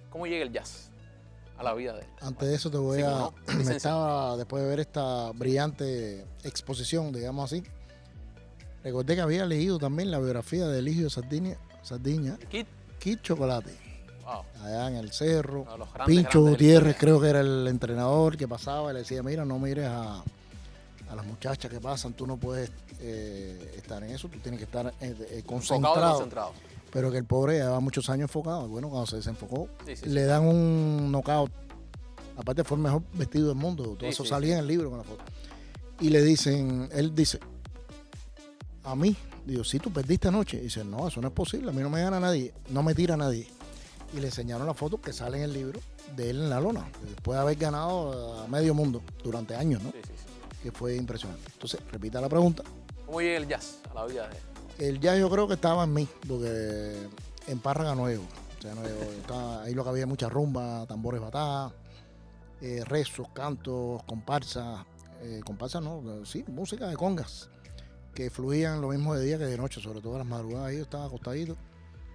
¿Cómo llega el jazz a la vida de él? Antes de eso te voy Sí, a... ¿cómo no? Me Licencia. estaba, después de ver esta brillante exposición, digamos así, recordé que había leído también la biografía de Eligio Sardiña, Kid, Kid Chocolate, wow, allá en el cerro. uno de los grandes, Pincho grandes de la Gutiérrez historia. creo que era el entrenador que pasaba y le decía, mira, no mires a las muchachas que pasan, tú no puedes estar en eso, tú tienes que estar Enfocado y concentrado. concentrado. Pero que el pobre llevaba muchos años enfocado. Bueno, cuando se desenfocó, Sí. le dan un knockout. Aparte fue el mejor vestido del mundo. Todo Sí, eso sí, salía sí. en el libro con la foto. Y le dicen, él dice, a mí, digo, si tú perdiste anoche. Y dice, no, eso no es posible, a mí no me gana nadie, no me tira nadie. Y le enseñaron la foto que sale en el libro de él en la lona, después de haber ganado a medio mundo durante años, ¿no? Sí. Que fue impresionante. Entonces, repita la pregunta. ¿Cómo llega el jazz a la vida de él? El jazz yo creo que estaba en mí, porque en Párraga Nuevo. O sea, ahí lo que había mucha rumba, tambores batá, rezos, cantos, comparsas. Comparsas no, sí, música de congas, que fluían lo mismo de día que de noche, sobre todo a las madrugadas. Ahí yo estaba acostadito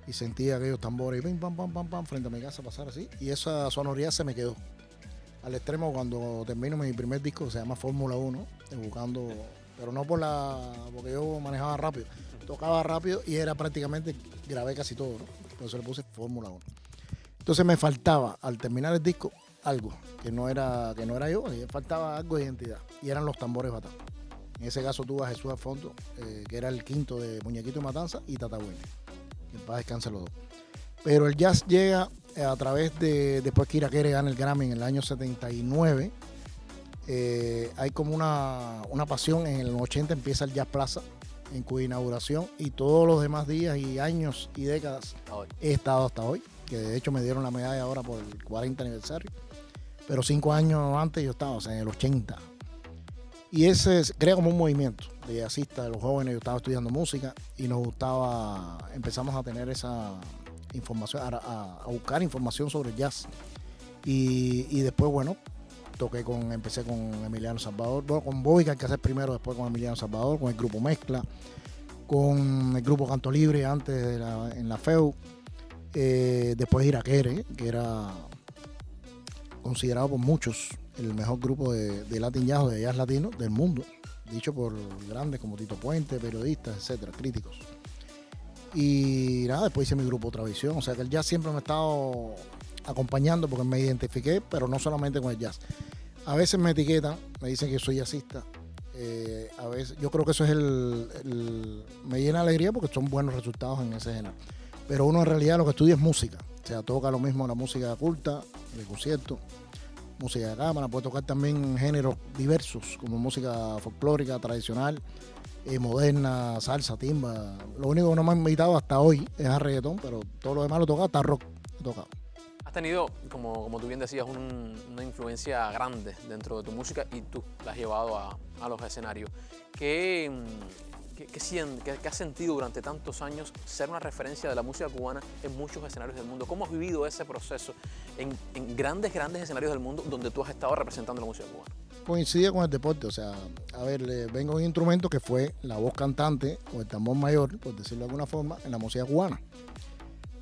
y sentía aquellos tambores, pim, pam, pam, pam, pam, frente a mi casa pasar así. Y esa sonoridad se me quedó. Al extremo cuando termino mi primer disco, que se llama Fórmula 1, buscando, pero no porque yo manejaba rápido, tocaba rápido y era prácticamente, grabé casi todo, ¿no? Por eso le puse Fórmula 1. Entonces me faltaba, al terminar el disco, algo que no era yo, y faltaba algo de identidad, y eran los tambores batá. En ese caso tuve a Jesús Alfonso, que era el quinto de Muñequito y Matanza, y Tata Bueno, que en paz descanse los dos. Pero el jazz llega a través de, después que Iraquere gana el Grammy en el año 79, hay como una pasión. En el 80 empieza el Jazz Plaza, en cuya inauguración, y todos los demás días y años y décadas he estado hasta hoy, que de hecho me dieron la medalla ahora por el 40 aniversario, pero 5 años antes yo estaba, o sea, en el 80. Y ese crea como un movimiento de jazzistas, de los jóvenes. Yo estaba estudiando música y nos gustaba, empezamos a tener esa información, a buscar información sobre el jazz. Y después, bueno, empecé con Emiliano Salvador, bueno, con Bobby Alcácer primero, después con Emiliano Salvador, con el grupo Mezcla, con el grupo Canto Libre antes en la FEU, después Iraquere, que era considerado por muchos el mejor grupo de Latin Jazz o de jazz latino del mundo, dicho por grandes como Tito Puente, periodistas, etcétera, críticos. Y nada, después hice mi grupo Tradición, o sea que el jazz siempre me ha estado acompañando porque me identifiqué, pero no solamente con el jazz. A veces me etiquetan, me dicen que soy jazzista. A veces, yo creo que eso es me llena de alegría porque son buenos resultados en ese género. Pero uno en realidad lo que estudia es música, o sea, toca lo mismo la música culta, de concierto, música de cámara, puede tocar también géneros diversos como música folclórica, tradicional, moderna, salsa, timba. Lo único que no me han invitado hasta hoy es a reggaetón, pero todo lo demás lo he tocado, hasta rock he tocado. Has tenido, como tú bien decías, una influencia grande dentro de tu música y tú la has llevado a los escenarios. ¿Qué has sentido durante tantos años ser una referencia de la música cubana en muchos escenarios del mundo? ¿Cómo has vivido ese proceso en grandes escenarios del mundo donde tú has estado representando la música cubana? Coincide con el deporte, o sea, a ver, vengo de un instrumento que fue la voz cantante o el tambor mayor, por decirlo de alguna forma, en la música cubana.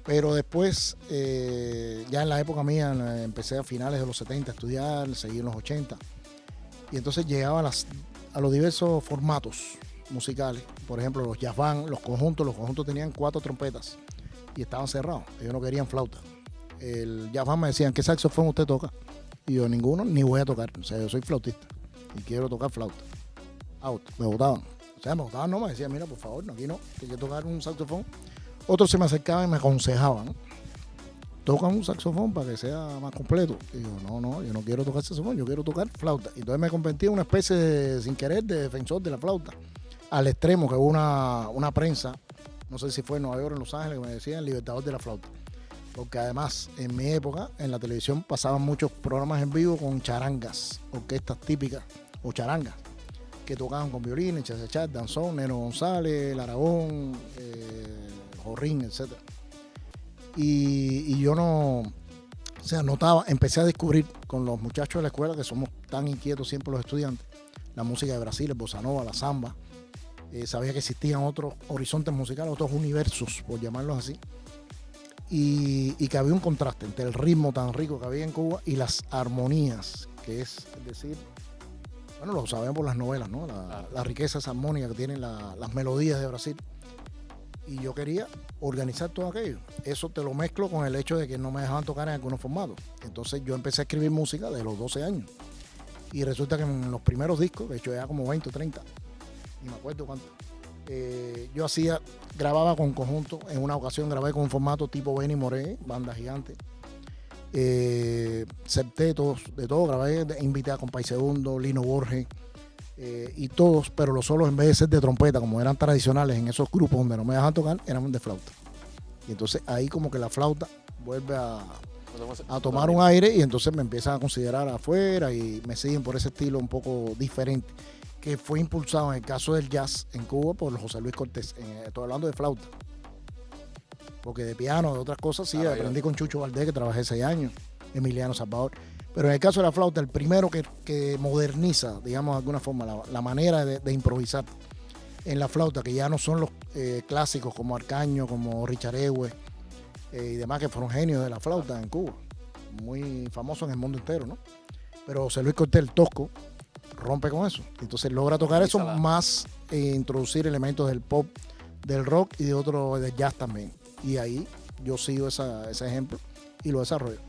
Pero después, ya en la época mía, empecé a finales de los 70 a estudiar, seguí en los 80. Y entonces llegaba a los diversos formatos musicales. Por ejemplo, los jazz band, los conjuntos tenían 4 trompetas y estaban cerrados. Ellos no querían flauta. El jazz band me decían, ¿qué saxofón usted toca? Y yo, ninguno, ni voy a tocar. O sea, yo soy flautista y quiero tocar flauta. Out, me botaban. O sea, me botaban, no, me decían, mira, por favor, aquí no, hay que tocar un saxofón. Otros se me acercaban y me aconsejaban, toca un saxofón para que sea más completo. Y yo, no, yo no quiero tocar saxofón, yo quiero tocar flauta. Y entonces me convertí en una especie sin querer, de defensor de la flauta. Al extremo que hubo una prensa, no sé si fue en Nueva York o en Los Ángeles, que me decían libertador de la flauta. Porque además, en mi época, en la televisión pasaban muchos programas en vivo con charangas, orquestas típicas o charangas, que tocaban con violines, chachachá, danzón, Neno González, El Aragón, Jorrín, etc. Y yo no, o sea, notaba, empecé a descubrir con los muchachos de la escuela, que somos tan inquietos siempre los estudiantes, la música de Brasil, el bossa nova, la samba. Sabía que existían otros horizontes musicales, otros universos, por llamarlos así. y que había un contraste entre el ritmo tan rico que había en Cuba y las armonías, que es decir, bueno, lo sabemos por las novelas, ¿no? La riqueza esa armónica que tienen las melodías de Brasil. Y yo quería organizar todo aquello. Eso te lo mezclo con el hecho de que no me dejaban tocar en algunos formatos. Entonces yo empecé a escribir música de los 12 años. Y resulta que en los primeros discos, de hecho ya como 20 o 30, ni me acuerdo cuánto, yo grababa con conjunto. En una ocasión grabé con un formato tipo Benny Moré, banda gigante. Septetos, de todo grabé, invité a Compay Segundo, Lino Borges, y todos, pero los solos en vez de ser de trompeta, como eran tradicionales en esos grupos donde no me dejaban tocar, eran de flauta. Y entonces ahí como que la flauta vuelve a tomar un aire y entonces me empiezan a considerar afuera y me siguen por ese estilo un poco diferente, que fue impulsado en el caso del jazz en Cuba por José Luis Cortés. Estoy hablando de flauta. Porque de piano, de otras cosas, sí, aprendí con Chucho Valdés, que trabajé 6 años, Emiliano Salvador. Pero en el caso de la flauta, el primero que moderniza, digamos de alguna forma, la manera de improvisar en la flauta, que ya no son los clásicos como Arcaño, como Richard Ewe y demás, que fueron genios de la flauta en Cuba, muy famosos en el mundo entero, ¿no? Pero José Luis Cortés, el tosco, rompe con eso. Entonces logra tocar eso más, introducir elementos del pop, del rock y del jazz también. Y ahí yo sigo ese ejemplo y lo desarrollo.